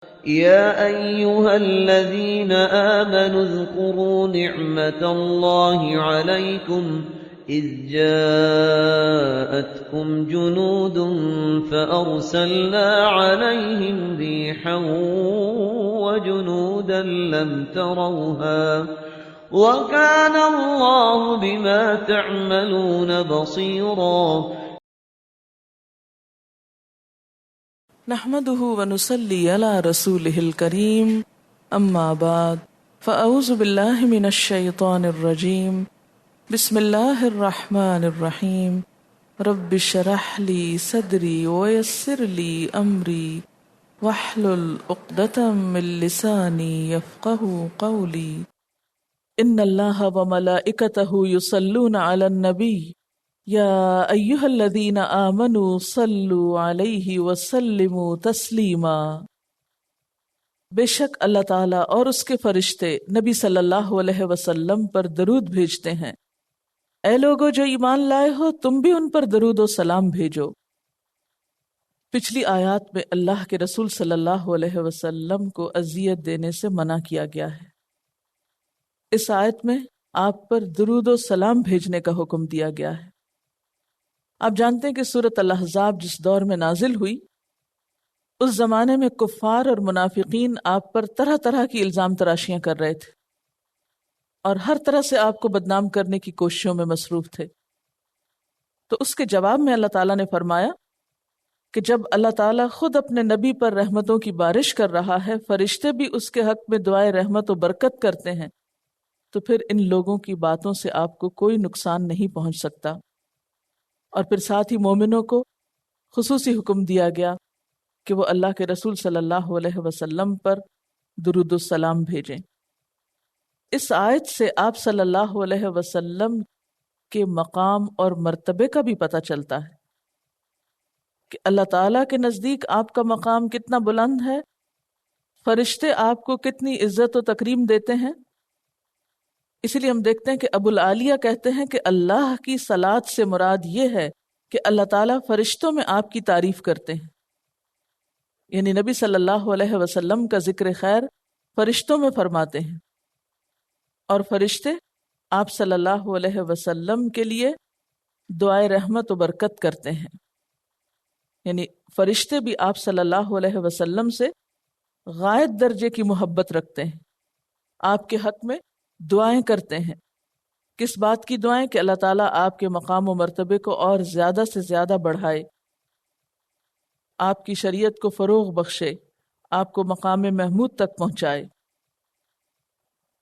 يا أيها الذين آمنوا اذكروا نعمة الله عليكم إذ جاءتكم جنود فأرسلنا عليهم ريحا وجنودا لم تروها وكان الله بما تعملون بصيرا نحمده ونصلي على رسوله الكريم اما بعد فاعوذ بالله من الشيطان الرجيم بسم الله الرحمن الرحيم رب اشرح لي صدري ويسر لي امري واحلل عقدة من لساني يفقهوا قولي ان الله وملائكته يصلون على النبي یا ایہا الذین آمنوا صلوا علیہ وسلموا تسلیما۔ بے شک اللہ تعالیٰ اور اس کے فرشتے نبی صلی اللہ علیہ وسلم پر درود بھیجتے ہیں۔ اے لوگو جو ایمان لائے ہو تم بھی ان پر درود و سلام بھیجو۔ پچھلی آیات میں اللہ کے رسول صلی اللہ علیہ وسلم کو اذیت دینے سے منع کیا گیا ہے۔ اس آیت میں آپ پر درود و سلام بھیجنے کا حکم دیا گیا ہے۔ آپ جانتے ہیں کہ سورۃ الاحزاب جس دور میں نازل ہوئی اس زمانے میں کفار اور منافقین آپ پر طرح طرح کی الزام تراشیاں کر رہے تھے اور ہر طرح سے آپ کو بدنام کرنے کی کوششوں میں مصروف تھے۔ تو اس کے جواب میں اللہ تعالیٰ نے فرمایا کہ جب اللہ تعالیٰ خود اپنے نبی پر رحمتوں کی بارش کر رہا ہے، فرشتے بھی اس کے حق میں دعائے رحمت و برکت کرتے ہیں، تو پھر ان لوگوں کی باتوں سے آپ کو کوئی نقصان نہیں پہنچ سکتا۔ اور پھر ساتھ ہی مومنوں کو خصوصی حکم دیا گیا کہ وہ اللہ کے رسول صلی اللہ علیہ وسلم پر درود السلام بھیجیں۔ اس آیت سے آپ صلی اللہ علیہ وسلم کے مقام اور مرتبے کا بھی پتہ چلتا ہے کہ اللہ تعالیٰ کے نزدیک آپ کا مقام کتنا بلند ہے، فرشتے آپ کو کتنی عزت و تکریم دیتے ہیں۔ اسی لیے ہم دیکھتے ہیں کہ ابو العالیہ کہتے ہیں کہ اللہ کی صلاۃ سے مراد یہ ہے کہ اللہ تعالیٰ فرشتوں میں آپ کی تعریف کرتے ہیں، یعنی نبی صلی اللہ علیہ وسلم کا ذکر خیر فرشتوں میں فرماتے ہیں، اور فرشتے آپ صلی اللہ علیہ وسلم کے لیے دعائے رحمت و برکت کرتے ہیں، یعنی فرشتے بھی آپ صلی اللہ علیہ وسلم سے غائب درجے کی محبت رکھتے ہیں، آپ کے حق میں دعائیں کرتے ہیں۔ کس بات کی دعائیں؟ کہ اللہ تعالیٰ آپ کے مقام و مرتبے کو اور زیادہ سے زیادہ بڑھائے، آپ کی شریعت کو فروغ بخشے، آپ کو مقام محمود تک پہنچائے۔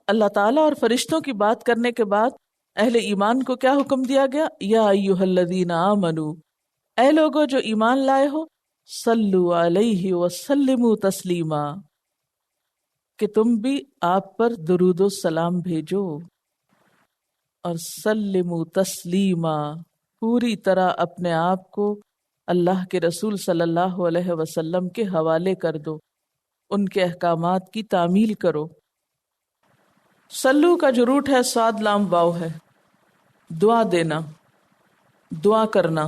اللہ تعالیٰ اور فرشتوں کی بات کرنے کے بعد اہل ایمان کو کیا حکم دیا گیا؟ یا ایھا الذین آمنو، اے لوگو جو ایمان لائے ہو، صلو علیہ وسلموا تسلیما، کہ تم بھی آپ پر درود و سلام بھیجو، اور سلموا تسلیما، پوری طرح اپنے آپ کو اللہ کے رسول صلی اللہ علیہ وسلم کے حوالے کر دو، ان کے احکامات کی تعمیل کرو۔ سلو کا جو روٹ ہے صاد لام واو ہے، دعا دینا، دعا کرنا،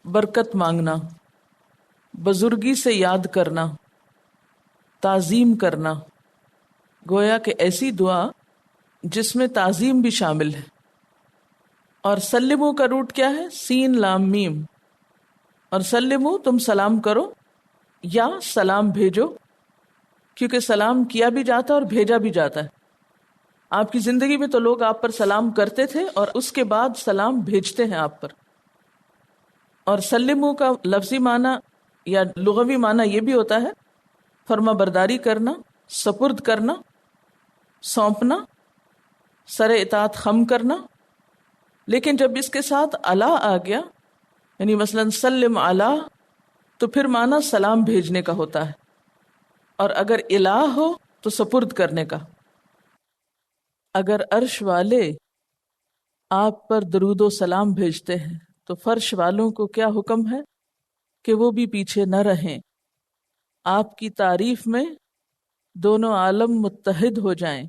برکت مانگنا، بزرگی سے یاد کرنا، تعظیم کرنا، گویا کہ ایسی دعا جس میں تعظیم بھی شامل ہے۔ اور سلمو کا روٹ کیا ہے؟ سین لام میم، اور سلمو تم سلام کرو یا سلام بھیجو، کیونکہ سلام کیا بھی جاتا ہے اور بھیجا بھی جاتا ہے۔ آپ کی زندگی میں تو لوگ آپ پر سلام کرتے تھے اور اس کے بعد سلام بھیجتے ہیں آپ پر۔ اور سلمو کا لفظی معنی یا لغوی معنی یہ بھی ہوتا ہے فرما برداری کرنا، سپرد کرنا، سونپنا، سر اطاعت خم کرنا۔ لیکن جب اس کے ساتھ علی آ گیا، یعنی مثلا سلم علی، تو پھر معنی سلام بھیجنے کا ہوتا ہے، اور اگر الہ ہو تو سپرد کرنے کا۔ اگر عرش والے آپ پر درود و سلام بھیجتے ہیں تو فرش والوں کو کیا حکم ہے کہ وہ بھی پیچھے نہ رہیں، آپ کی تعریف میں دونوں عالم متحد ہو جائیں۔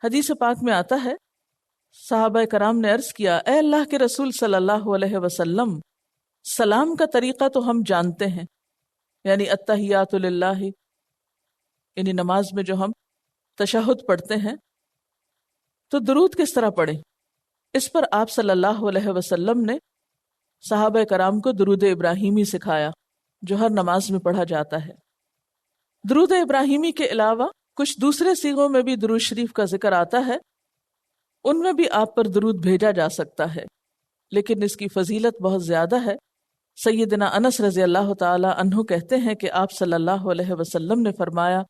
حدیث پاک میں آتا ہے، صحابہ کرام نے عرض کیا، اے اللہ کے رسول صلی اللہ علیہ وسلم، سلام کا طریقہ تو ہم جانتے ہیں، یعنی التحیات للہ، یعنی نماز میں جو ہم تشہد پڑھتے ہیں تو درود کس طرح پڑھیں، اس پر آپ صلی اللہ علیہ وسلم نے صحابہ کرام کو درود ابراہیمی سکھایا جو ہر نماز میں پڑھا جاتا ہے۔ درود ابراہیمی کے علاوہ کچھ دوسرے صیغوں میں بھی درود شریف کا ذکر آتا ہے، ان میں بھی آپ پر درود بھیجا جا سکتا ہے، لیکن اس کی فضیلت بہت زیادہ ہے۔ سیدنا انس رضی اللہ تعالی عنہ کہتے ہیں کہ آپ صلی اللہ علیہ وسلم نے فرمایا،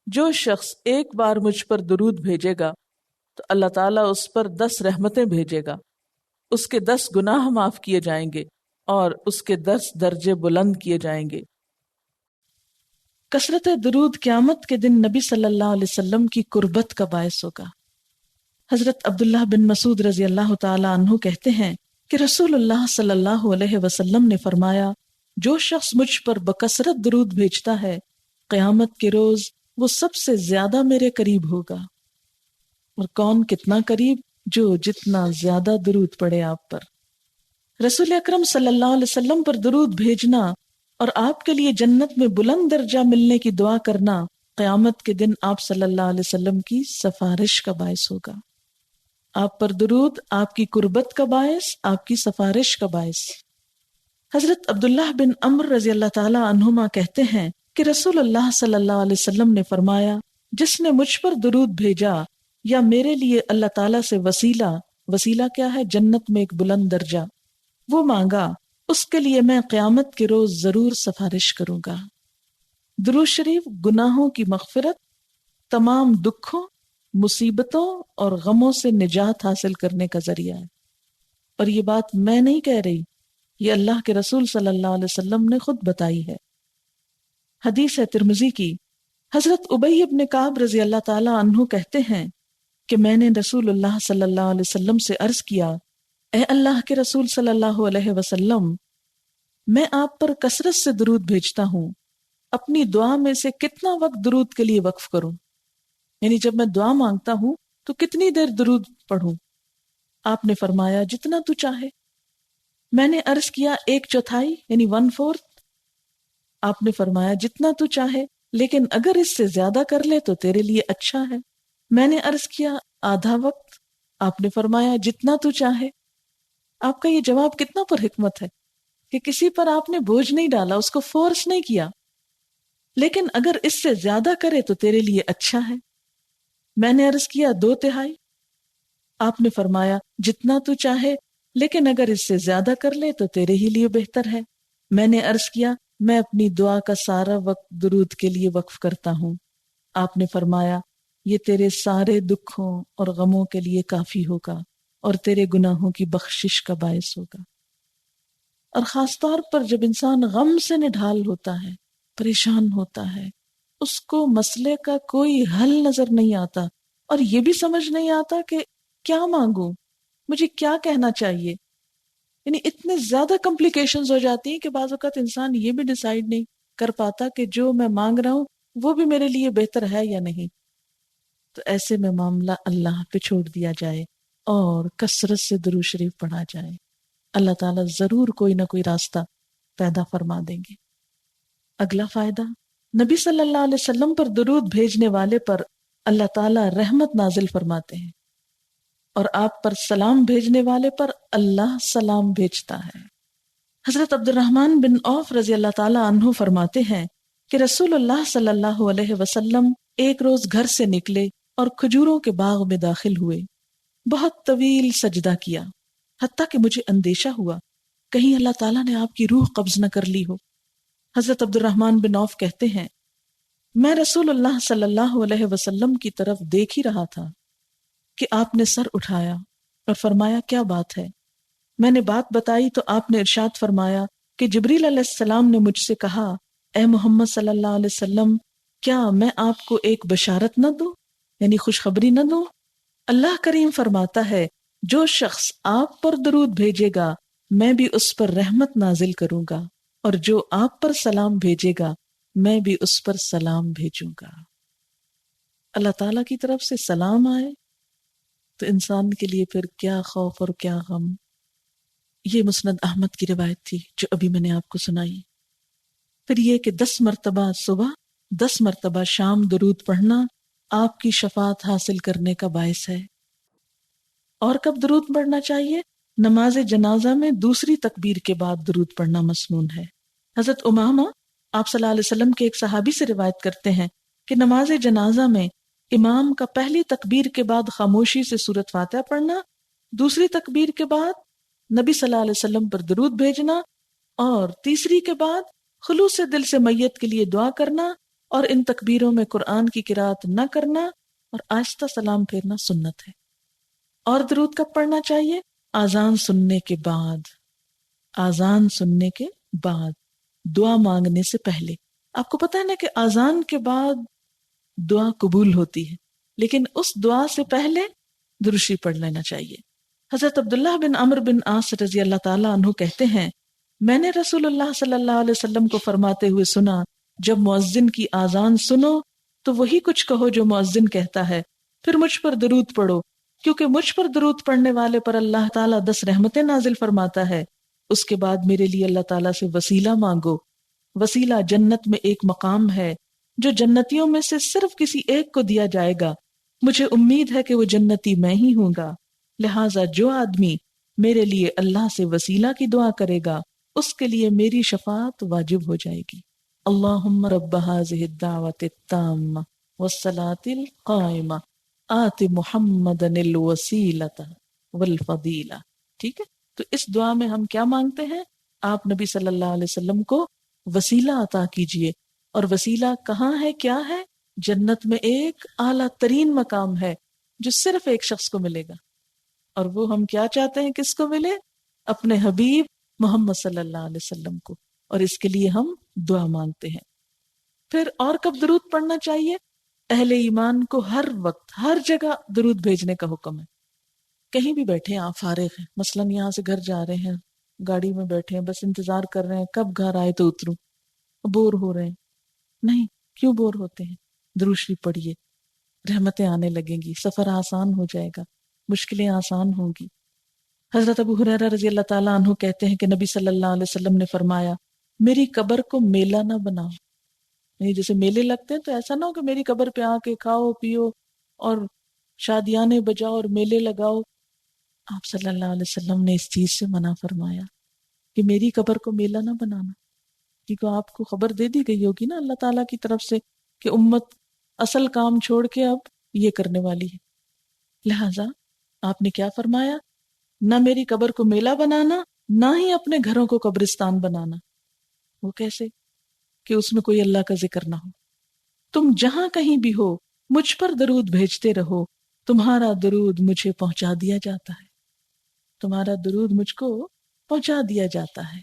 جو شخص ایک بار مجھ پر درود بھیجے گا تو اللہ تعالیٰ اس پر 10 رحمتیں بھیجے گا، اس کے 10 گناہ معاف کیے جائیں گے اور اس کے 10 درجے بلند کیے جائیں گے۔ کثرت درود قیامت کے دن نبی صلی اللہ علیہ وسلم کی قربت کا باعث ہوگا۔ حضرت عبداللہ بن مسعود رضی اللہ تعالی عنہ کہتے ہیں کہ رسول اللہ صلی اللہ علیہ وسلم نے فرمایا، جو شخص مجھ پر بکثرت درود بھیجتا ہے قیامت کے روز وہ سب سے زیادہ میرے قریب ہوگا۔ اور کون کتنا قریب؟ جو جتنا زیادہ درود پڑے آپ پر۔ رسول اکرم صلی اللہ علیہ وسلم پر درود بھیجنا اور آپ کے لیے جنت میں بلند درجہ ملنے کی دعا کرنا قیامت کے دن آپ صلی اللہ علیہ وسلم کی سفارش کا باعث ہوگا۔ آپ پر درود آپ کی قربت کا باعث، آپ کی سفارش کا باعث۔ حضرت عبداللہ بن عمرو رضی اللہ تعالی عنہما کہتے ہیں کہ رسول اللہ صلی اللہ علیہ وسلم نے فرمایا، جس نے مجھ پر درود بھیجا یا میرے لیے اللہ تعالیٰ سے وسیلہ کیا ہے؟ جنت میں ایک بلند درجہ، وہ مانگا، اس کے لیے میں قیامت کے روز ضرور سفارش کروں گا۔ درود شریف گناہوں کی مغفرت، تمام دکھوں، مصیبتوں اور غموں سے نجات حاصل کرنے کا ذریعہ ہے۔ اور یہ بات میں نہیں کہہ رہی، یہ اللہ کے رسول صلی اللہ علیہ وسلم نے خود بتائی ہے۔ حدیث ہے ترمذی کی، حضرت ابی بن کعب رضی اللہ تعالی عنہ کہتے ہیں کہ میں نے رسول اللہ صلی اللہ علیہ وسلم سے عرض کیا، اے اللہ کے رسول صلی اللہ علیہ وسلم، میں آپ پر کثرت سے درود بھیجتا ہوں، اپنی دعا میں سے کتنا وقت درود کے لیے وقف کروں؟ یعنی جب میں دعا مانگتا ہوں تو کتنی دیر درود پڑھوں؟ آپ نے فرمایا، جتنا تو چاہے۔ میں نے عرض کیا، 1/4 یعنی 1/4؟ آپ نے فرمایا، جتنا تو چاہے، لیکن اگر اس سے زیادہ کر لے تو تیرے لیے اچھا ہے۔ میں نے عرض کیا، آدھا وقت؟ آپ نے فرمایا، جتنا تو چاہے۔ آپ کا یہ جواب کتنا پر حکمت ہے کہ کسی پر آپ نے بوجھ نہیں ڈالا، اس کو فورس نہیں کیا، لیکن اگر اس سے زیادہ کرے تو تیرے لیے اچھا ہے۔ میں نے عرض کیا، 2/3؟ آپ نے فرمایا، جتنا تو چاہے، لیکن اگر اس سے زیادہ کر لے تو تیرے ہی لیے بہتر ہے۔ میں نے عرض کیا، میں اپنی دعا کا سارا وقت درود کے لیے وقف کرتا ہوں۔ آپ نے فرمایا، یہ تیرے سارے دکھوں اور غموں کے لیے کافی ہوگا اور تیرے گناہوں کی بخشش کا باعث ہوگا۔ اور خاص طور پر جب انسان غم سے نڈھال ہوتا ہے، پریشان ہوتا ہے، اس کو مسئلے کا کوئی حل نظر نہیں آتا اور یہ بھی سمجھ نہیں آتا کہ کیا مانگوں، مجھے کیا کہنا چاہیے، یعنی اتنے زیادہ کمپلیکیشنز ہو جاتی ہیں کہ بعض اوقات انسان یہ بھی ڈیسائیڈ نہیں کر پاتا کہ جو میں مانگ رہا ہوں وہ بھی میرے لیے بہتر ہے یا نہیں۔ تو ایسے میں معاملہ اللہ پہ چھوڑ دیا جائے اور کثرت سے درود شریف پڑھا جائے، اللہ تعالیٰ ضرور کوئی نہ کوئی راستہ پیدا فرما دیں گے۔ اگلا فائدہ، نبی صلی اللہ علیہ وسلم پر درود بھیجنے والے پر اللہ تعالیٰ رحمت نازل فرماتے ہیں، اور آپ پر سلام بھیجنے والے پر اللہ سلام بھیجتا ہے۔ حضرت عبد الرحمن بن عوف رضی اللہ تعالیٰ عنہ فرماتے ہیں کہ رسول اللہ صلی اللہ علیہ وسلم ایک روز گھر سے نکلے اور کھجوروں کے باغ میں داخل ہوئے، بہت طویل سجدہ کیا، حتیٰ کہ مجھے اندیشہ ہوا کہیں اللہ تعالیٰ نے آپ کی روح قبض نہ کر لی ہو۔ حضرت عبد الرحمن بن عوف کہتے ہیں، میں رسول اللہ صلی اللہ علیہ وسلم کی طرف دیکھ ہی رہا تھا کہ آپ نے سر اٹھایا اور فرمایا، کیا بات ہے؟ میں نے بات بتائی تو آپ نے ارشاد فرمایا کہ جبریل علیہ السلام نے مجھ سے کہا، اے محمد صلی اللہ علیہ وسلم، کیا میں آپ کو ایک بشارت نہ دوں، یعنی خوشخبری نہ دوں؟ اللہ کریم فرماتا ہے، جو شخص آپ پر درود بھیجے گا میں بھی اس پر رحمت نازل کروں گا، اور جو آپ پر سلام بھیجے گا میں بھی اس پر سلام بھیجوں گا۔ اللہ تعالیٰ کی طرف سے سلام آئے تو انسان کے لیے پھر کیا خوف اور کیا غم۔ یہ مسند احمد کی روایت تھی جو ابھی میں نے آپ کو سنائی۔ پھر یہ کہ 10 مرتبہ صبح 10 مرتبہ شام درود پڑھنا آپ کی شفاعت حاصل کرنے کا باعث ہے۔ اور کب درود پڑھنا چاہیے؟ نماز جنازہ میں دوسری تکبیر کے بعد درود پڑھنا مسنون ہے۔ حضرت امامہ آپ صلی اللہ علیہ وسلم کے ایک صحابی سے روایت کرتے ہیں کہ نماز جنازہ میں امام کا پہلی تکبیر کے بعد خاموشی سے سورۃ فاتحہ پڑھنا، دوسری تکبیر کے بعد نبی صلی اللہ علیہ وسلم پر درود بھیجنا، اور تیسری کے بعد خلوص دل سے میت کے لیے دعا کرنا، اور ان تکبیروں میں قرآن کی قرات نہ کرنا اور آہستہ سلام پھیرنا سنت ہے۔ اور درود کب پڑھنا چاہیے؟ آذان سننے کے بعد، آذان سننے کے بعد، دعا مانگنے سے پہلے۔ آپ کو پتہ ہے نا کہ آذان کے بعد دعا قبول ہوتی ہے، لیکن اس دعا سے پہلے درود شریف پڑھ لینا چاہیے۔ حضرت عبداللہ بن عمرو بن عاص رضی اللہ تعالیٰ عنہ کہتے ہیں، میں نے رسول اللہ صلی اللہ علیہ وسلم کو فرماتے ہوئے سنا، جب مؤذن کی آذان سنو تو وہی کچھ کہو جو مؤذن کہتا ہے، پھر مجھ پر درود پڑھو، کیونکہ مجھ پر درود پڑھنے والے پر اللہ تعالیٰ 10 رحمتیں نازل فرماتا ہے۔ اس کے بعد میرے لیے اللہ تعالیٰ سے وسیلہ مانگو۔ وسیلہ جنت میں ایک مقام ہے جو جنتیوں میں سے صرف کسی ایک کو دیا جائے گا۔ مجھے امید ہے کہ وہ جنتی میں ہی ہوں گا، لہٰذا جو آدمی میرے لیے اللہ سے وسیلہ کی دعا کرے گا اس کے لیے میری شفاعت واجب ہو جائے گی۔ اللہم رب هذه الدعوة التامة والصلاة القائمة آت محمدا الوسیلۃ والفضیلہ۔ ٹھیک ہے، تو اس دعا میں ہم کیا مانگتے ہیں؟ آپ نبی صلی اللہ علیہ وسلم کو وسیلہ عطا کیجئے۔ اور وسیلہ کہاں ہے، کیا ہے؟ جنت میں ایک اعلیٰ ترین مقام ہے جو صرف ایک شخص کو ملے گا، اور وہ ہم کیا چاہتے ہیں کس کو ملے؟ اپنے حبیب محمد صلی اللہ علیہ وسلم کو، اور اس کے لیے ہم دعا مانگتے ہیں۔ پھر اور کب درود پڑھنا چاہیے؟ اہل ایمان کو ہر وقت ہر جگہ درود بھیجنے کا حکم ہے۔ کہیں بھی بیٹھے ہیں، آپ فارغ ہیں، مثلا یہاں سے گھر جا رہے ہیں، گاڑی میں بیٹھے ہیں، بس انتظار کر رہے ہیں کب گھر آئے تو اتروں، بور ہو رہے ہیں، نہیں، کیوں بور ہوتے ہیں؟ درود شریف پڑھیے، رحمتیں آنے لگیں گی، سفر آسان ہو جائے گا، مشکلیں آسان ہوں گی۔ حضرت ابو ہریرہ رضی اللہ تعالیٰ عنہ کہتے ہیں کہ نبی صلی اللہ علیہ وسلم نے فرمایا، میری قبر کو میلہ نہ بناؤ۔ یعنی جیسے میلے لگتے ہیں تو ایسا نہ ہو کہ میری قبر پہ آ کے کھاؤ پیو اور شادیانے بجاؤ اور میلے لگاؤ۔ آپ صلی اللہ علیہ وسلم نے اس چیز سے منع فرمایا کہ میری قبر کو میلہ نہ بنانا، کیونکہ آپ کو خبر دے دی گئی ہوگی نا اللہ تعالیٰ کی طرف سے کہ امت اصل کام چھوڑ کے اب یہ کرنے والی ہے۔ لہٰذا آپ نے کیا فرمایا؟ نہ میری قبر کو میلہ بنانا، نہ ہی اپنے گھروں کو قبرستان بنانا۔ وہ کیسے؟ کہ اس میں کوئی اللہ کا ذکر نہ ہو۔ تم جہاں کہیں بھی ہو مجھ پر درود بھیجتے رہو، تمہارا درود مجھے پہنچا دیا جاتا ہے، تمہارا درود مجھ کو پہنچا دیا جاتا ہے۔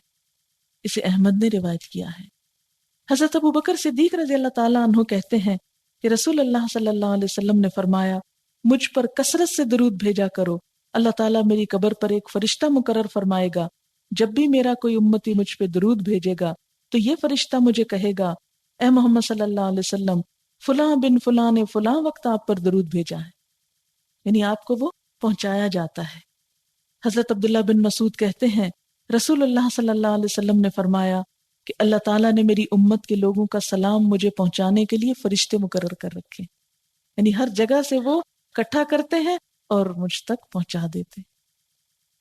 اسے احمد نے روایت کیا ہے۔ حضرت ابو بکر صدیق رضی اللہ تعالیٰ عنہ کہتے ہیں کہ رسول اللہ صلی اللہ علیہ وسلم نے فرمایا، مجھ پر کثرت سے درود بھیجا کرو، اللہ تعالیٰ میری قبر پر ایک فرشتہ مقرر فرمائے گا، جب بھی میرا کوئی امتی مجھ پہ درود بھیجے گا تو یہ فرشتہ مجھے کہے گا، اے محمد صلی اللہ علیہ وسلم، فلاں بن فلاں نے فلاں وقت آپ پر درود بھیجا ہے، یعنی آپ کو وہ پہنچایا جاتا ہے۔ حضرت عبداللہ بن مسعود کہتے ہیں رسول اللہ صلی اللہ علیہ وسلم نے فرمایا کہ اللہ تعالیٰ نے میری امت کے لوگوں کا سلام مجھے پہنچانے کے لیے فرشتے مقرر کر رکھے، یعنی ہر جگہ سے وہ اکٹھا کرتے ہیں اور مجھ تک پہنچا دیتے۔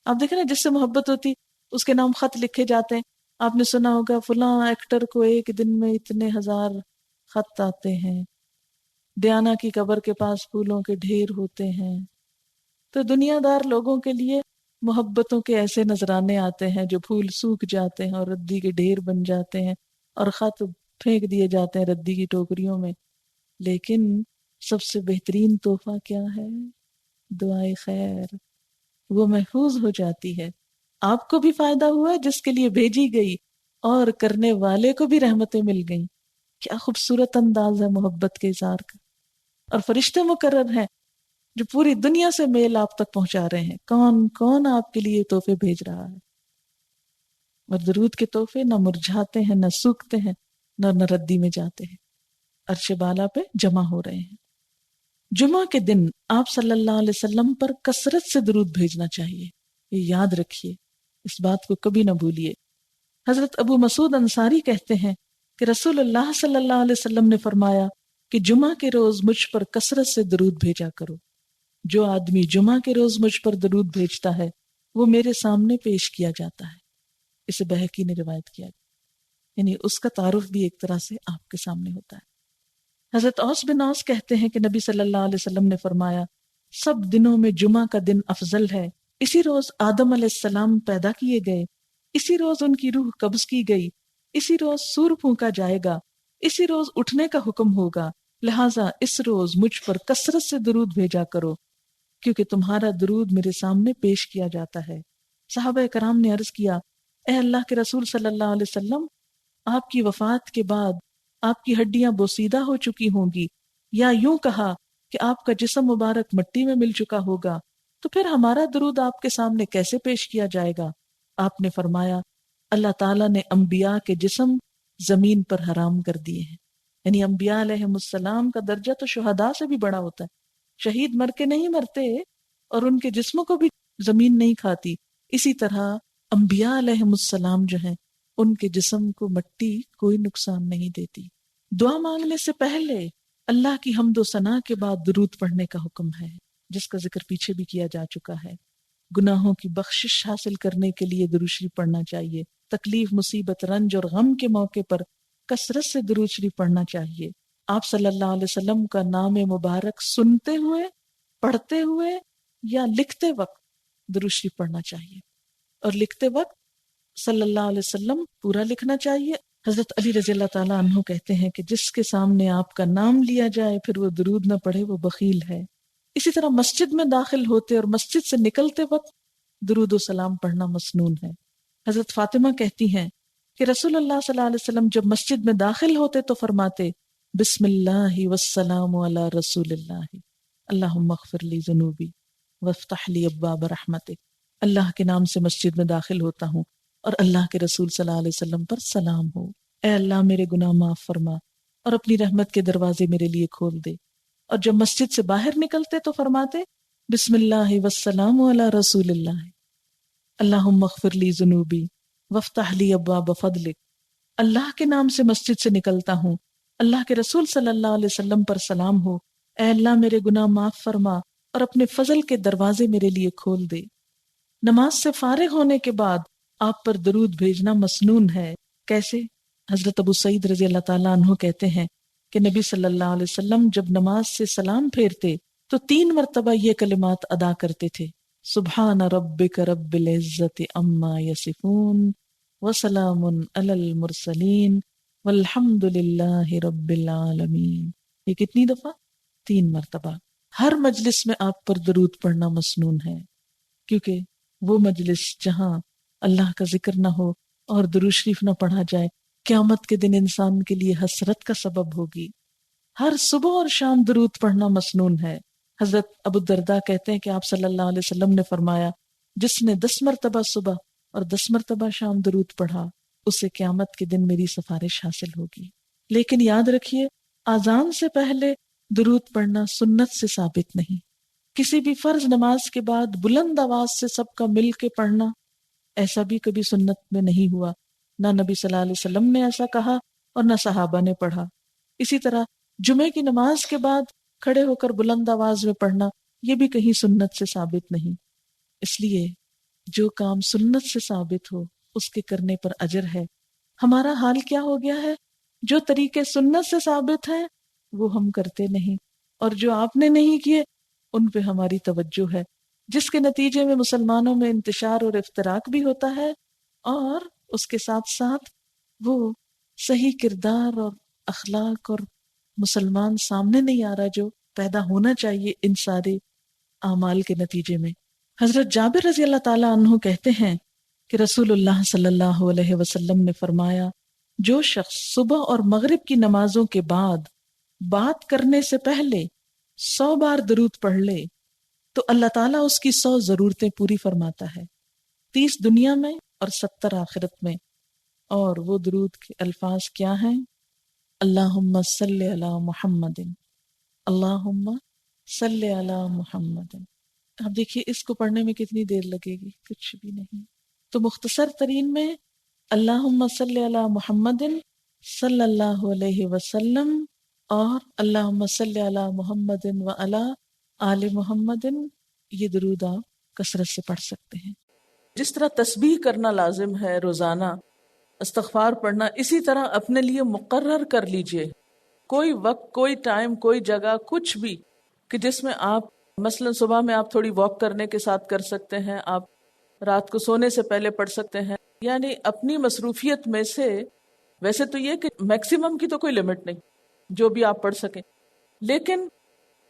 آپ دیکھیں نا، جس سے محبت ہوتی اس کے نام خط لکھے جاتے ہیں۔ آپ نے سنا ہوگا فلاں ایکٹر کو ایک دن میں اتنے 1000 خط آتے ہیں، ڈیانا کی قبر کے پاس پھولوں کے ڈھیر ہوتے ہیں۔ تو دنیا دار لوگوں کے لیے محبتوں کے ایسے نذرانے آتے ہیں جو پھول سوکھ جاتے ہیں اور ردی کے ڈھیر بن جاتے ہیں اور خط پھینک دیے جاتے ہیں ردی کی ٹوکریوں میں۔ لیکن سب سے بہترین تحفہ کیا ہے؟ دعائے خیر، وہ محفوظ ہو جاتی ہے، آپ کو بھی فائدہ ہوا جس کے لیے بھیجی گئی اور کرنے والے کو بھی رحمتیں مل گئیں۔ کیا خوبصورت انداز ہے محبت کے اظہار کا۔ اور فرشتے مقرر ہیں جو پوری دنیا سے میل آپ تک پہنچا رہے ہیں، کون کون آپ کے لیے تحفے بھیج رہا ہے۔ اور درود کے تحفے نہ مرجھاتے ہیں، نہ سوکھتے ہیں، نہ ردی میں جاتے ہیں، عرش بالا پہ جمع ہو رہے ہیں۔ جمعہ کے دن آپ صلی اللہ علیہ وسلم پر کثرت سے درود بھیجنا چاہیے، یہ یاد رکھیے، اس بات کو کبھی نہ بھولیے۔ حضرت ابو مسعود انصاری کہتے ہیں کہ رسول اللہ صلی اللہ علیہ وسلم نے فرمایا کہ جمعہ کے روز مجھ پر کثرت سے درود بھیجا کرو. جو آدمی جمعہ کے روز مجھ پر درود بھیجتا ہے وہ میرے سامنے پیش کیا جاتا ہے. اسے بہقی نے روایت کیا، یعنی اس کا تعارف بھی ایک طرح سے آپ کے سامنے ہوتا ہے. حضرت اوس بن اوس کہتے ہیں کہ نبی صلی اللہ علیہ وسلم نے فرمایا سب دنوں میں جمعہ کا دن افضل ہے. اسی روز آدم علیہ السلام پیدا کیے گئے، اسی روز ان کی روح قبض کی گئی، اسی روز سور پھونکا جائے گا، اسی روز اٹھنے کا حکم ہوگا. لہٰذا اس روز مجھ پر کثرت سے درود بھیجا کرو کیونکہ تمہارا درود میرے سامنے پیش کیا جاتا ہے. صحابہ کرام نے عرض کیا اے اللہ کے رسول صلی اللہ علیہ وسلم، آپ کی وفات کے بعد آپ کی ہڈیاں بوسیدہ ہو چکی ہوں گی، یا یوں کہا کہ آپ کا جسم مبارک مٹی میں مل چکا ہوگا، تو پھر ہمارا درود آپ کے سامنے کیسے پیش کیا جائے گا؟ آپ نے فرمایا اللہ تعالیٰ نے انبیاء کے جسم زمین پر حرام کر دیے ہیں. یعنی انبیاء علیہ السلام کا درجہ تو شہداء سے بھی بڑا ہوتا ہے. شہید مر کے نہیں مرتے اور ان کے جسموں کو بھی زمین نہیں کھاتی. اسی طرح انبیاء علیہ السلام جو ہیں ان کے جسم کو مٹی کوئی نقصان نہیں دیتی. دعا مانگنے سے پہلے اللہ کی حمد و ثنا کے بعد درود پڑھنے کا حکم ہے، جس کا ذکر پیچھے بھی کیا جا چکا ہے. گناہوں کی بخشش حاصل کرنے کے لیے درود شریف پڑھنا چاہیے. تکلیف، مصیبت، رنج اور غم کے موقع پر کثرت سے درود شریف پڑھنا چاہیے. آپ صلی اللہ علیہ وسلم کا نام مبارک سنتے ہوئے، پڑھتے ہوئے یا لکھتے وقت درود شریف پڑھنا چاہیے. اور لکھتے وقت صلی اللہ علیہ وسلم پورا لکھنا چاہیے. حضرت علی رضی اللہ تعالیٰ عنہ کہتے ہیں کہ جس کے سامنے آپ کا نام لیا جائے پھر وہ درود نہ پڑھے وہ بخیل ہے. اسی طرح مسجد میں داخل ہوتے اور مسجد سے نکلتے وقت درود و سلام پڑھنا مسنون ہے. حضرت فاطمہ کہتی ہیں کہ رسول اللہ صلی اللہ علیہ وسلم جب مسجد میں داخل ہوتے تو فرماتے بسم اللہ والسلام علی رسول اللہ، اللہم اغفر لی ذنوبی وافتح لی ابواب رحمتک. اللہ کے نام سے مسجد میں داخل ہوتا ہوں اور اللہ کے رسول صلی اللہ علیہ وسلم پر سلام ہو. اے اللہ میرے گناہ معاف فرما اور اپنی رحمت کے دروازے میرے لیے کھول دے. اور جب مسجد سے باہر نکلتے تو فرماتے بسم اللہ والسلام علی رسول اللہ، اللہم اغفر لی ذنوبی وافتح لی ابواب فضلک. اللہ کے نام سے مسجد سے نکلتا ہوں، اللہ کے رسول صلی اللہ علیہ وسلم پر سلام ہو. اے اللہ میرے گناہ معاف فرما اور اپنے فضل کے دروازے میرے لیے کھول دے. نماز سے فارغ ہونے کے بعد آپ پر درود بھیجنا مسنون ہے. کیسے؟ حضرت ابو سعید رضی اللہ تعالیٰ عنہ کہتے ہیں کہ نبی صلی اللہ علیہ وسلم جب نماز سے سلام پھیرتے تو 3 مرتبہ یہ کلمات ادا کرتے تھے: سبحان ربک رب العزت عما یصفون وسلام علی المرسلین والحمد للہ رب العالمین. یہ کتنی دفعہ؟ 3 مرتبہ. ہر مجلس میں آپ پر درود پڑھنا مسنون ہے، کیونکہ وہ مجلس جہاں اللہ کا ذکر نہ ہو اور درود شریف نہ پڑھا جائے قیامت کے دن انسان کے لیے حسرت کا سبب ہوگی. ہر صبح اور شام درود پڑھنا مسنون ہے. حضرت ابو الدرداء کہتے ہیں کہ آپ صلی اللہ علیہ وسلم نے فرمایا جس نے 10 مرتبہ صبح اور 10 مرتبہ شام درود پڑھا اسے قیامت کے دن میری سفارش حاصل ہوگی. لیکن یاد رکھیے اذان سے پہلے درود پڑھنا سنت سے ثابت نہیں. کسی بھی فرض نماز کے بعد بلند آواز سے سب کا مل کے پڑھنا ایسا بھی کبھی سنت میں نہیں ہوا. نہ نبی صلی اللہ علیہ وسلم نے ایسا کہا اور نہ صحابہ نے پڑھا. اسی طرح جمعے کی نماز کے بعد کھڑے ہو کر بلند آواز میں پڑھنا یہ بھی کہیں سنت سے ثابت نہیں. اس لیے جو کام سنت سے ثابت ہو اس کے کرنے پر اجر ہے. ہمارا حال کیا ہو گیا ہے؟ جو طریقے سنت سے ثابت ہیں وہ ہم کرتے نہیں، اور جو آپ نے نہیں کیے ان پہ ہماری توجہ ہے، جس کے نتیجے میں مسلمانوں میں انتشار اور افتراق بھی ہوتا ہے، اور اس کے ساتھ ساتھ وہ صحیح کردار اور اخلاق اور مسلمان سامنے نہیں آ رہا جو پیدا ہونا چاہیے ان سارے اعمال کے نتیجے میں. حضرت جابر رضی اللہ تعالیٰ عنہ کہتے ہیں کہ رسول اللہ صلی اللہ علیہ وسلم نے فرمایا جو شخص صبح اور مغرب کی نمازوں کے بعد بات کرنے سے پہلے 100 بار درود پڑھ لے تو اللہ تعالیٰ اس کی 100 ضرورتیں پوری فرماتا ہے، 30 دنیا میں اور 70 آخرت میں. اور وہ درود کے الفاظ کیا ہیں؟ اللہم صلی علی محمد، اللہم صلی علی محمد. اب دیکھیے اس کو پڑھنے میں کتنی دیر لگے گی؟ کچھ بھی نہیں. تو مختصر ترین میں اللہم صلی علی محمد صلی اللہ علیہ وسلم اور اللہم صلی علی محمد و علی آل محمد، یہ درود آپ کثرت سے پڑھ سکتے ہیں۔ جس طرح تسبیح کرنا لازم ہے روزانہ، استغفار پڑھنا، اسی طرح اپنے لیے مقرر کر لیجئے کوئی وقت، کوئی ٹائم، کوئی جگہ، کچھ بھی کہ جس میں آپ مثلا صبح میں آپ تھوڑی واک کرنے کے ساتھ کر سکتے ہیں، آپ رات کو سونے سے پہلے پڑھ سکتے ہیں، یعنی اپنی مصروفیت میں سے، ویسے تو یہ کہ میکسیمم کی تو کوئی لمٹ نہیں، جو بھی آپ پڑھ سکیں، لیکن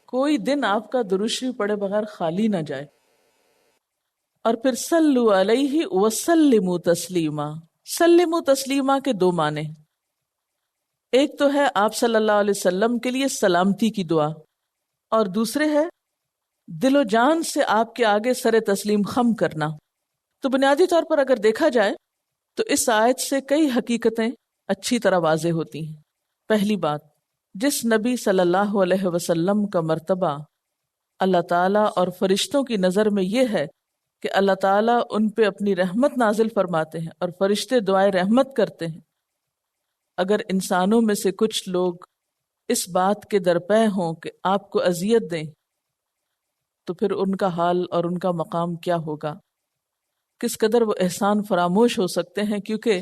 کوئی دن آپ کا درود شریف پڑھے بغیر خالی نہ جائے۔ اور پھر صلو علیہ وسلموا تسلیما، سلموا تسلیما کے دو معنی، ایک تو ہے آپ صلی اللہ علیہ وسلم کے لیے سلامتی کی دعا، اور دوسرے ہے دل و جان سے آپ کے آگے سر تسلیم خم کرنا۔ تو بنیادی طور پر اگر دیکھا جائے تو اس آیت سے کئی حقیقتیں اچھی طرح واضح ہوتی ہیں۔ پہلی بات، جس نبی صلی اللہ علیہ وسلم کا مرتبہ اللہ تعالیٰ اور فرشتوں کی نظر میں یہ ہے کہ اللہ تعالیٰ ان پہ اپنی رحمت نازل فرماتے ہیں اور فرشتے دعائے رحمت کرتے ہیں، اگر انسانوں میں سے کچھ لوگ اس بات کے درپے ہوں کہ آپ کو اذیت دیں تو پھر ان کا حال اور ان کا مقام کیا ہوگا، کس قدر وہ احسان فراموش ہو سکتے ہیں، کیونکہ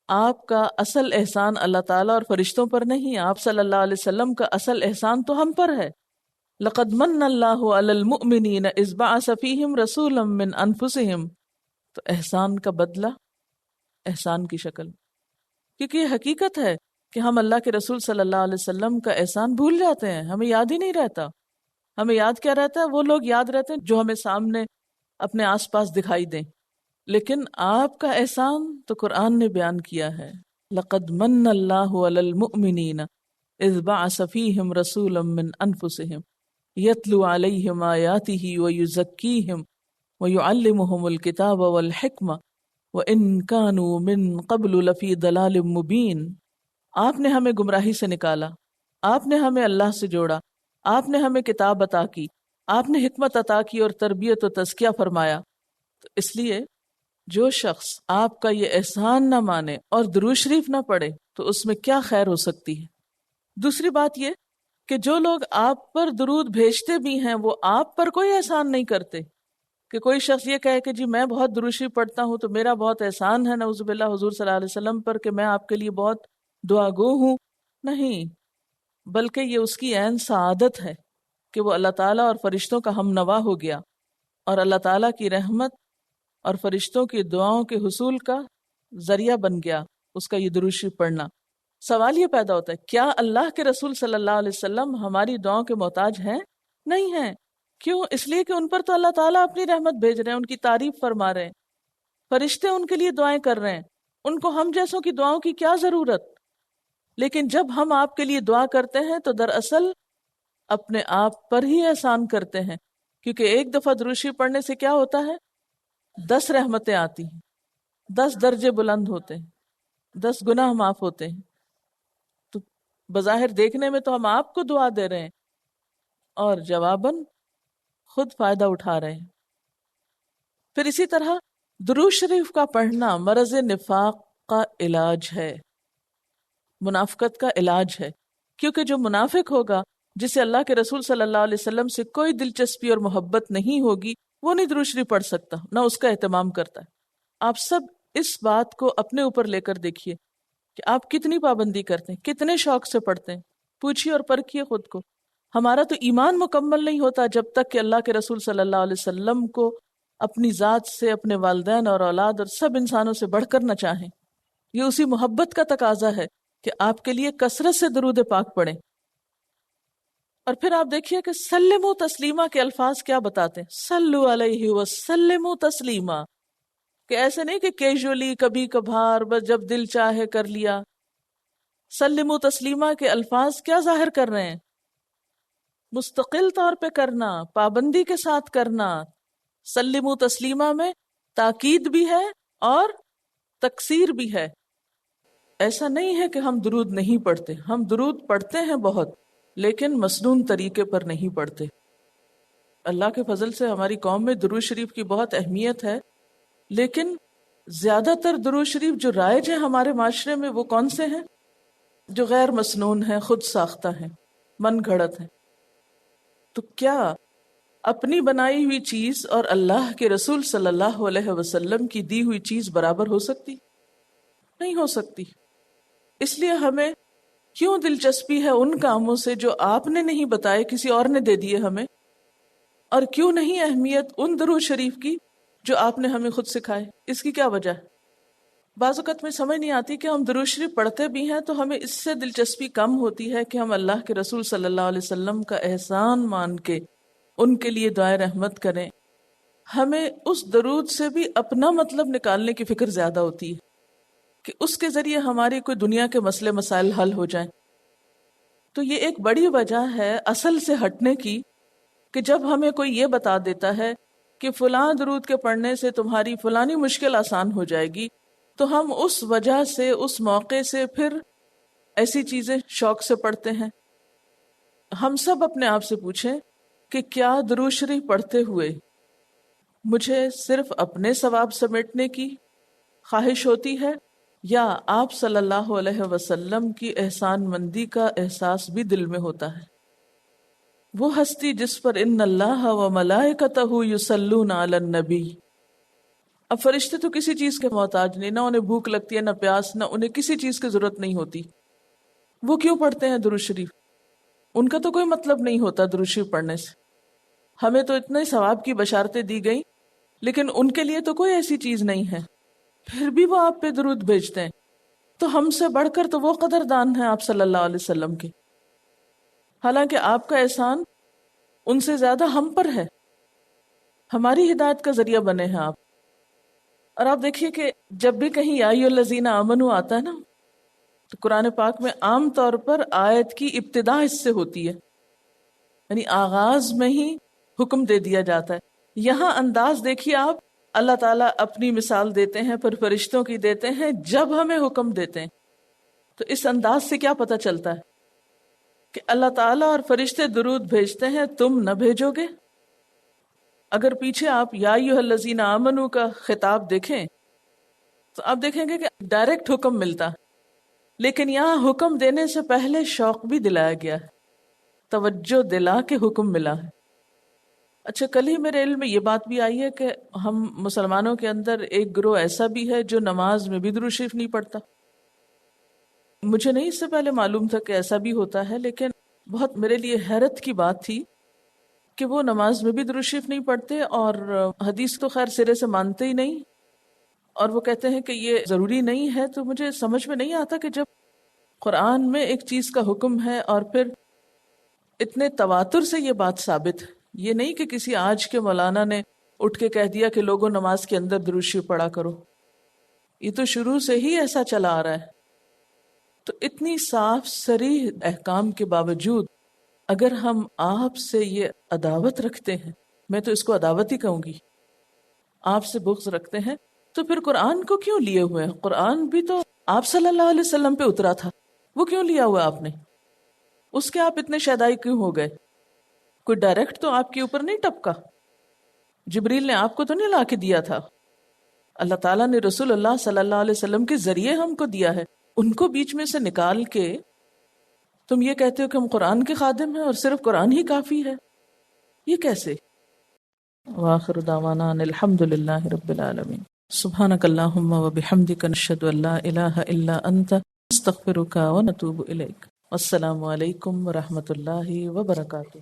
آپ کا اصل احسان اللہ تعالیٰ اور فرشتوں پر نہیں، آپ صلی اللہ علیہ وسلم کا اصل احسان تو ہم پر ہے۔ لقد من اللہ علی المؤمنین اذ بعث فیہم رسولا من انفسہم، تو احسان کا بدلہ احسان کی شکل، کیونکہ یہ حقیقت ہے کہ ہم اللہ کے رسول صلی اللہ علیہ وسلم کا احسان بھول جاتے ہیں، ہمیں یاد ہی نہیں رہتا۔ ہمیں یاد کیا رہتا ہے؟ وہ لوگ یاد رہتے ہیں جو ہمیں سامنے اپنے آس پاس دکھائی دیں، لیکن آپ کا احسان تو قرآن نے بیان کیا ہے، لقد من اللہ علی المؤمنین اذ بعث فیہم رسولا من انفسہم یتلو علیہم آیاتہ ویزکیہم ویعلمہم الکتاب والحکمہ وَإِن كَانُوا مِن قَبْلُ لَفِي ضَلَالٍ مُبِينٍ۔ آپ نے ہمیں گمراہی سے نکالا، آپ نے ہمیں اللہ سے جوڑا، آپ نے ہمیں کتاب عطا کی، آپ نے حکمت عطا کی اور تربیت و تزکیہ فرمایا۔ تو اس لیے جو شخص آپ کا یہ احسان نہ مانے اور درود شریف نہ پڑھے تو اس میں کیا خیر ہو سکتی ہے۔ دوسری بات یہ کہ جو لوگ آپ پر درود بھیجتے بھی ہیں وہ آپ پر کوئی احسان نہیں کرتے، کہ کوئی شخص یہ کہے کہ جی میں بہت درود شریف پڑھتا ہوں تو میرا بہت احسان ہے نعوذ باللہ حضور صلی اللہ علیہ وسلم پر کہ میں آپ کے لیے بہت دعا گو ہوں۔ نہیں، بلکہ یہ اس کی عین سعادت ہے کہ وہ اللہ تعالیٰ اور فرشتوں کا ہم نوا ہو گیا اور اللہ تعالیٰ کی رحمت اور فرشتوں کی دعاؤں کے حصول کا ذریعہ بن گیا اس کا یہ درود شریف پڑھنا۔ سوال یہ پیدا ہوتا ہے، کیا اللہ کے رسول صلی اللہ علیہ وسلم ہماری دعاؤں کے محتاج ہیں؟ نہیں ہیں۔ کیوں؟ اس لیے کہ ان پر تو اللہ تعالیٰ اپنی رحمت بھیج رہے ہیں، ان کی تعریف فرما رہے ہیں، فرشتے ان کے لیے دعائیں کر رہے ہیں، ان کو ہم جیسوں کی دعاؤں کی کیا ضرورت؟ لیکن جب ہم آپ کے لیے دعا کرتے ہیں تو دراصل اپنے آپ پر ہی احسان کرتے ہیں، کیونکہ ایک دفعہ درود شریف پڑھنے سے کیا ہوتا ہے؟ 10 رحمتیں آتی ہیں، 10 درجے بلند ہوتے ہیں، 10 گناہ معاف ہوتے ہیں۔ تو بظاہر دیکھنے میں تو ہم آپ کو دعا دے رہے ہیں اور جواباً خود فائدہ اٹھا رہے ہیں۔ پھر اسی طرح درود شریف کا پڑھنا مرض نفاق کا علاج ہے، منافقت کا علاج ہے، کیونکہ جو منافق ہوگا جسے اللہ کے رسول صلی اللہ علیہ وسلم سے کوئی دلچسپی اور محبت نہیں ہوگی وہ نہیں درود شریف پڑھ سکتا، نہ اس کا اہتمام کرتا ہے۔ آپ سب اس بات کو اپنے اوپر لے کر دیکھیے کہ آپ کتنی پابندی کرتے ہیں، کتنے شوق سے پڑھتے ہیں، پوچھیے اور پرکھیے خود کو۔ ہمارا تو ایمان مکمل نہیں ہوتا جب تک کہ اللہ کے رسول صلی اللہ علیہ وسلم کو اپنی ذات سے، اپنے والدین اور اولاد اور سب انسانوں سے بڑھ کر نہ چاہیں۔ یہ اسی محبت کا تقاضا ہے کہ آپ کے لیے کثرت سے درود پاک پڑھیں۔ اور پھر آپ دیکھیے کہ سلموا تسلیما کے الفاظ کیا بتاتے ہیں، صلو علیہ وسلموا تسلیما، کہ ایسے نہیں کہ کیجولی کبھی کبھار بس جب دل چاہے کر لیا۔ سلموا تسلیما کے الفاظ کیا ظاہر کر رہے ہیں؟ مستقل طور پہ کرنا، پابندی کے ساتھ کرنا۔ سلموا تسلیما میں تاکید بھی ہے اور تکثیر بھی ہے۔ ایسا نہیں ہے کہ ہم درود نہیں پڑھتے، ہم درود پڑھتے ہیں بہت، لیکن مسنون طریقے پر نہیں پڑھتے۔ اللہ کے فضل سے ہماری قوم میں درود شریف کی بہت اہمیت ہے، لیکن زیادہ تر درود شریف جو رائج ہیں ہمارے معاشرے میں وہ کون سے ہیں؟ جو غیر مسنون ہیں، خود ساختہ ہیں، من گھڑت ہیں، تو کیا اپنی بنائی ہوئی چیز اور اللہ کے رسول صلی اللہ علیہ وسلم کی دی ہوئی چیز برابر ہو سکتی؟ نہیں ہو سکتی۔ اس لیے ہمیں کیوں دلچسپی ہے ان کاموں سے جو آپ نے نہیں بتائے، کسی اور نے دے دیے ہمیں، اور کیوں نہیں اہمیت ان درود شریف کی جو آپ نے ہمیں خود سکھائے؟ اس کی کیا وجہ ہے؟ بعض اوقات میں سمجھ نہیں آتی کہ ہم درود شریف پڑھتے بھی ہیں تو ہمیں اس سے دلچسپی کم ہوتی ہے کہ ہم اللہ کے رسول صلی اللہ علیہ وسلم کا احسان مان کے ان کے لیے دعائے رحمت کریں۔ ہمیں اس درود سے بھی اپنا مطلب نکالنے کی فکر زیادہ ہوتی ہے کہ اس کے ذریعے ہماری کوئی دنیا کے مسئلے مسائل حل ہو جائیں۔ تو یہ ایک بڑی وجہ ہے اصل سے ہٹنے کی، کہ جب ہمیں کوئی یہ بتا دیتا ہے کہ فلاں درود کے پڑھنے سے تمہاری فلانی مشکل آسان ہو جائے گی، تو ہم اس وجہ سے، اس موقع سے پھر ایسی چیزیں شوق سے پڑھتے ہیں۔ ہم سب اپنے آپ سے پوچھیں کہ کیا درود شریف پڑھتے ہوئے مجھے صرف اپنے ثواب سمیٹنے کی خواہش ہوتی ہے، یا آپ صلی اللہ علیہ وسلم کی احسان مندی کا احساس بھی دل میں ہوتا ہے؟ وہ ہستی جس پر ان اللہ و ملائکتہ یصلون علی النبی۔ اب فرشتے تو کسی چیز کے محتاج نہیں، نہ انہیں بھوک لگتی ہے، نہ پیاس، نہ انہیں کسی چیز کی ضرورت نہیں ہوتی، وہ کیوں پڑھتے ہیں درود شریف؟ ان کا تو کوئی مطلب نہیں ہوتا درود شریف پڑھنے سے۔ ہمیں تو اتنے ثواب کی بشارتیں دی گئیں، لیکن ان کے لیے تو کوئی ایسی چیز نہیں ہے، پھر بھی وہ آپ پہ درود بھیجتے ہیں۔ تو ہم سے بڑھ کر تو وہ قدردان ہیں آپ صلی اللہ علیہ وسلم کے، حالانکہ آپ کا احسان ان سے زیادہ ہم پر ہے، ہماری ہدایت کا ذریعہ بنے ہیں آپ۔ اور آپ دیکھیے کہ جب بھی کہیں یا ایھا الذین آمنوا آتا ہے نا، تو قرآن پاک میں عام طور پر آیت کی ابتدا اس سے ہوتی ہے، یعنی آغاز میں ہی حکم دے دیا جاتا ہے۔ یہاں انداز دیکھیے آپ، اللہ تعالیٰ اپنی مثال دیتے ہیں، پھر فرشتوں کی دیتے ہیں، جب ہمیں حکم دیتے ہیں۔ تو اس انداز سے کیا پتہ چلتا ہے کہ اللہ تعالیٰ اور فرشتے درود بھیجتے ہیں، تم نہ بھیجو گے؟ اگر پیچھے آپ یا ایھا الذین آمنوا کا خطاب دیکھیں تو آپ دیکھیں گے کہ ڈائریکٹ حکم ملتا، لیکن یہاں حکم دینے سے پہلے شوق بھی دلایا گیا ہے، توجہ دلا کے حکم ملا ہے۔ اچھا، کل ہی میرے علم میں یہ بات بھی آئی ہے کہ ہم مسلمانوں کے اندر ایک گروہ ایسا بھی ہے جو نماز میں بھی درود شریف نہیں پڑھتا۔ مجھے نہیں اس سے پہلے معلوم تھا کہ ایسا بھی ہوتا ہے، لیکن بہت میرے لیے حیرت کی بات تھی کہ وہ نماز میں بھی درود شریف نہیں پڑھتے، اور حدیث تو خیر سرے سے مانتے ہی نہیں، اور وہ کہتے ہیں کہ یہ ضروری نہیں ہے۔ تو مجھے سمجھ میں نہیں آتا کہ جب قرآن میں ایک چیز کا حکم ہے اور پھر اتنے تواتر سے یہ بات ثابت ہے، یہ نہیں کہ کسی آج کے مولانا نے اٹھ کے کہہ دیا کہ لوگوں نماز کے اندر درود شریف پڑھا کرو، یہ تو شروع سے ہی ایسا چلا آ رہا ہے۔ تو اتنی صاف صریح احکام کے باوجود اگر ہم آپ سے یہ عداوت رکھتے ہیں، میں تو اس کو عداوت ہی کہوں گی، آپ سے بغض رکھتے ہیں، تو پھر قرآن کو کیوں لیے ہوئے ہیں؟ قرآن بھی تو آپ صلی اللہ علیہ وسلم پہ اترا تھا، وہ کیوں لیا ہوا آپ نے؟ اس کے آپ اتنے شیدائی کیوں ہو گئے؟ کوئی ڈائریکٹ تو آپ کے اوپر نہیں ٹپکا، جبریل نے آپ کو تو نہیں لا کے دیا تھا، اللہ تعالیٰ نے رسول اللہ صلی اللہ علیہ وسلم کے ذریعے ہم کو دیا ہے۔ ان کو بیچ میں سے نکال کے تم یہ کہتے ہو کہ ہم قرآن کے خادم ہیں اور صرف قرآن ہی کافی ہے، یہ کیسے؟ وآخر دعوانا ان الحمد للہ رب العالمین۔ سبحانک اللہم وبحمدک، نشہد ان لا الہ الا انت، نستغفرک ونتوب الیک۔ السلام علیکم ورحمۃ اللہ وبرکاتہ۔